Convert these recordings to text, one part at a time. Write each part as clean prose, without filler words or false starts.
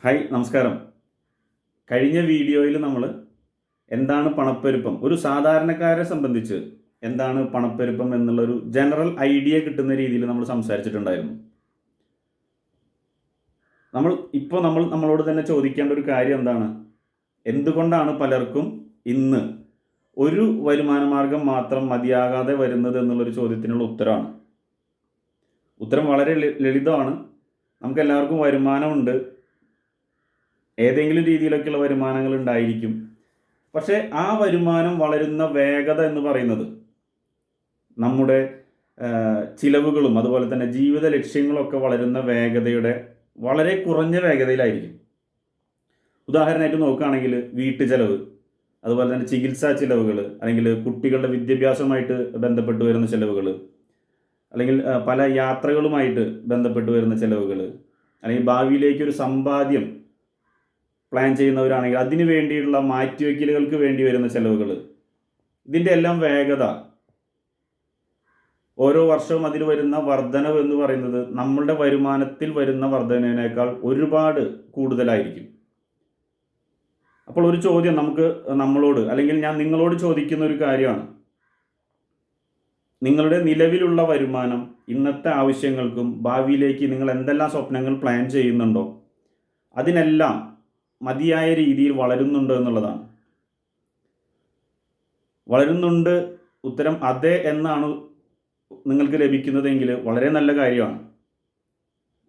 Hi നമസ്കാരം. കഴിഞ്ഞ വീഡിയോയിൽ നമ്മൾ എന്താണ് പണപ്പെരുപ്പം, ഒരു സാധാരണക്കാരെ സംബന്ധിച്ച് എന്താണ് പണപ്പെരുപ്പം എന്നുള്ളൊരു ജനറൽ ഐഡിയ കിട്ടുന്ന രീതിയിൽ നമ്മൾ സംസാരിച്ചിട്ടുണ്ടായിരുന്നു. നമ്മളോട് തന്നെ ചോദിക്കേണ്ട ഒരു കാര്യം എന്താണ്, എന്തുകൊണ്ടാണ് പലർക്കും ഇന്ന് ഒരു വരുമാന മാർഗം മാത്രം മതിയാകാതെ വരുന്നത് എന്നുള്ളൊരു ചോദ്യത്തിനുള്ള ഉത്തരമാണ്. ഉത്തരം വളരെ ലളിതമാണ്. നമുക്കെല്ലാവർക്കും വരുമാനമുണ്ട്, ഏതെങ്കിലും രീതിയിലൊക്കെയുള്ള വരുമാനങ്ങൾ ഉണ്ടായിരിക്കും. പക്ഷേ ആ വരുമാനം വളരുന്ന വേഗത എന്ന് പറയുന്നത് നമ്മുടെ ചിലവുകളും അതുപോലെ തന്നെ ജീവിത ലക്ഷ്യങ്ങളൊക്കെ വളരുന്ന വേഗതയുടെ വളരെ കുറഞ്ഞ വേഗതയിലായിരിക്കും. ഉദാഹരണമായിട്ട് നോക്കുകയാണെങ്കിൽ വീട്ടു ചെലവ്, അതുപോലെ തന്നെ ചികിത്സാ ചിലവുകൾ, അല്ലെങ്കിൽ കുട്ടികളുടെ വിദ്യാഭ്യാസവുമായിട്ട് ബന്ധപ്പെട്ട് വരുന്ന ചിലവുകൾ, അല്ലെങ്കിൽ പല യാത്രകളുമായിട്ട് ബന്ധപ്പെട്ട് വരുന്ന ചിലവുകൾ, അല്ലെങ്കിൽ ഭാവിയിലേക്കൊരു സമ്പാദ്യം പ്ലാൻ ചെയ്യുന്നവരാണെങ്കിൽ അതിന് വേണ്ടിയുള്ള മാറ്റിവെക്കലുകൾക്ക് വേണ്ടി വരുന്ന ചിലവുകൾ, ഇതിൻ്റെ എല്ലാം വേഗത, ഓരോ വർഷവും അതിൽ വരുന്ന വർധനവ് എന്ന് പറയുന്നത് നമ്മളുടെ വരുമാനത്തിൽ വരുന്ന വർധനവിനേക്കാൾ ഒരുപാട് കൂടുതലായിരിക്കും. അപ്പോൾ ഒരു ചോദ്യം നമ്മളോട്, അല്ലെങ്കിൽ ഞാൻ നിങ്ങളോട് ചോദിക്കുന്ന ഒരു കാര്യമാണ്, നിങ്ങളുടെ നിലവിലുള്ള വരുമാനം ഇന്നത്തെ ആവശ്യങ്ങൾക്കും ഭാവിയിലേക്ക് നിങ്ങൾ എന്തെല്ലാം സ്വപ്നങ്ങൾ പ്ലാൻ ചെയ്യുന്നുണ്ടോ അതിനെല്ലാം മതിയായ രീതിയിൽ വളരുന്നുണ്ടോ എന്നുള്ളതാണ്. വളരുന്നുണ്ട്, ഉത്തരം അതെ എന്നാണ് നിങ്ങൾക്ക് ലഭിക്കുന്നതെങ്കിൽ വളരെ നല്ല കാര്യമാണ്.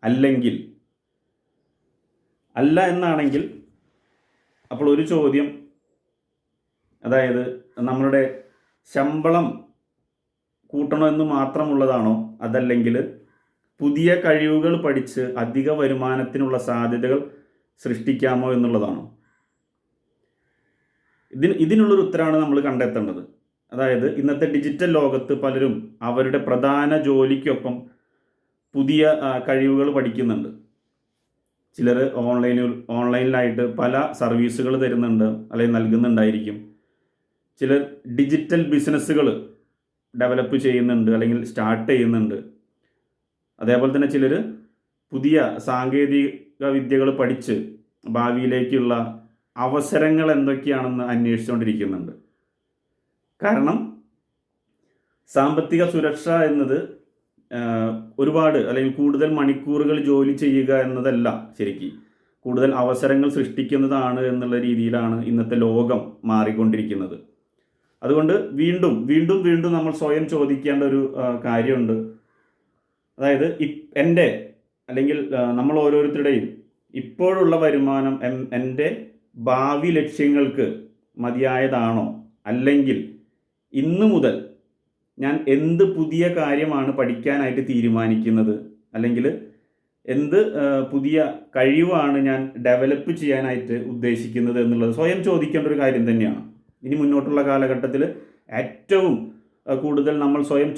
അല്ലെങ്കിൽ അല്ല എന്നാണെങ്കിൽ അപ്പോൾ ഒരു ചോദ്യം, അതായത് നമ്മളുടെ ശമ്പളം കൂട്ടണമെന്ന് മാത്രമുള്ളതാണോ, അതല്ലെങ്കിൽ പുതിയ കഴിവുകൾ പഠിച്ച് അധിക വരുമാനത്തിനുള്ള സാധ്യതകൾ സൃഷ്ടിക്കാമോ എന്നുള്ളതാണോ? ഇതിനുള്ളൊരു ഉത്തരമാണ് നമ്മൾ കണ്ടെത്തേണ്ടത്. അതായത് ഇന്നത്തെ ഡിജിറ്റൽ ലോകത്ത് പലരും അവരുടെ പ്രധാന ജോലിക്കൊപ്പം പുതിയ കഴിവുകൾ പഠിക്കുന്നുണ്ട്. ചിലർ ഓൺലൈനിലായിട്ട് പല സർവീസുകൾ തരുന്നുണ്ട് അല്ലെങ്കിൽ നൽകുന്നുണ്ടായിരിക്കും. ചിലർ ഡിജിറ്റൽ ബിസിനസ്സുകൾ ഡെവലപ്പ് ചെയ്യുന്നുണ്ട് അല്ലെങ്കിൽ സ്റ്റാർട്ട് ചെയ്യുന്നുണ്ട്. അതേപോലെ തന്നെ ചിലർ പുതിയ സാങ്കേതിക വിദ്യകൾ പഠിച്ച് ഭാവിയിലേക്കുള്ള അവസരങ്ങൾ എന്തൊക്കെയാണെന്ന് അന്വേഷിച്ചുകൊണ്ടിരിക്കുന്നുണ്ട്. കാരണം സാമ്പത്തിക സുരക്ഷ എന്നത് ഒരുപാട് അല്ലെങ്കിൽ കൂടുതൽ മണിക്കൂറുകൾ ജോലി ചെയ്യുക എന്നതല്ല, ശരിക്കും കൂടുതൽ അവസരങ്ങൾ സൃഷ്ടിക്കുന്നതാണ് എന്നുള്ള രീതിയിലാണ് ഇന്നത്തെ ലോകം മാറിക്കൊണ്ടിരിക്കുന്നത്. അതുകൊണ്ട് വീണ്ടും വീണ്ടും വീണ്ടും നമ്മൾ സ്വയം ചോദിക്കേണ്ട ഒരു കാര്യമുണ്ട്. അതായത് എൻ്റെ അല്ലെങ്കിൽ നമ്മൾ ഓരോരുത്തരുടെയും ഇപ്പോഴുള്ള വരുമാനം എൻ്റെ ഭാവി ലക്ഷ്യങ്ങൾക്ക് മതിയായതാണോ, അല്ലെങ്കിൽ ഇന്നു മുതൽ ഞാൻ എന്ത് പുതിയ കാര്യമാണ് പഠിക്കാനായിട്ട് തീരുമാനിക്കുന്നത്, അല്ലെങ്കിൽ എന്ത് പുതിയ കഴിവാണ് ഞാൻ ഡെവലപ്പ് ചെയ്യാനായിട്ട് ഉദ്ദേശിക്കുന്നത് എന്നുള്ളത് സ്വയം ചോദിക്കേണ്ട ഒരു കാര്യം തന്നെയാണ്. ഇനി മുന്നോട്ടുള്ള കാലഘട്ടത്തിൽ ഏറ്റവും കൂടുതൽ നമ്മൾ സ്വയം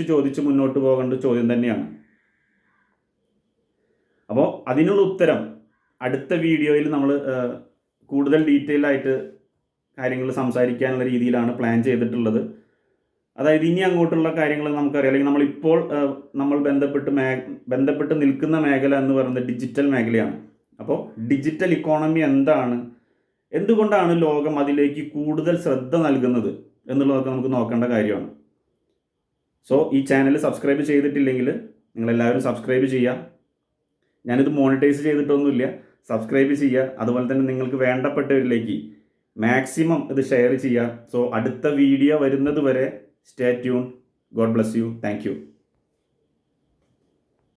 ചോദിച്ച് മുന്നോട്ട് പോകേണ്ട ചോദ്യം തന്നെയാണ്. അപ്പോൾ അതിനുള്ള ഉത്തരം അടുത്ത വീഡിയോയിൽ നമ്മൾ കൂടുതൽ ഡീറ്റെയിൽ ആയിട്ട് കാര്യങ്ങൾ സംസാരിക്കാനുള്ള രീതിയിലാണ് പ്ലാൻ ചെയ്തിട്ടുള്ളത്. അതായത് ഇനി അങ്ങോട്ടുള്ള കാര്യങ്ങൾ നമുക്കറിയാം, അല്ലെങ്കിൽ നമ്മളിപ്പോൾ നമ്മൾ ബന്ധപ്പെട്ട് നിൽക്കുന്ന മേഖല എന്ന് പറയുന്നത് ഡിജിറ്റൽ മേഖലയാണ്. അപ്പോൾ ഡിജിറ്റൽ ഇക്കോണമി എന്താണ്, എന്തുകൊണ്ടാണ് ലോകം അതിലേക്ക് കൂടുതൽ ശ്രദ്ധ നൽകുന്നത് എന്നുള്ളതൊക്കെ നമുക്ക് നോക്കേണ്ട കാര്യമാണ്. സോ ഈ ചാനൽ സബ്സ്ക്രൈബ് ചെയ്തിട്ടില്ലെങ്കിൽ നിങ്ങളെല്ലാവരും സബ്സ്ക്രൈബ് ചെയ്യുക. ഞാനിത് മോണിറ്റൈസ് ചെയ്തിട്ടൊന്നുമില്ല, സബ്സ്ക്രൈബ് ചെയ്യുക. അതുപോലെ തന്നെ നിങ്ങൾക്ക് വേണ്ടപ്പെട്ടവരിലേക്ക് മാക്സിമം ഇത് ഷെയർ ചെയ്യുക. സോ അടുത്ത വീഡിയോ വരുന്നത് വരെ stay tune. God bless you. Thank you.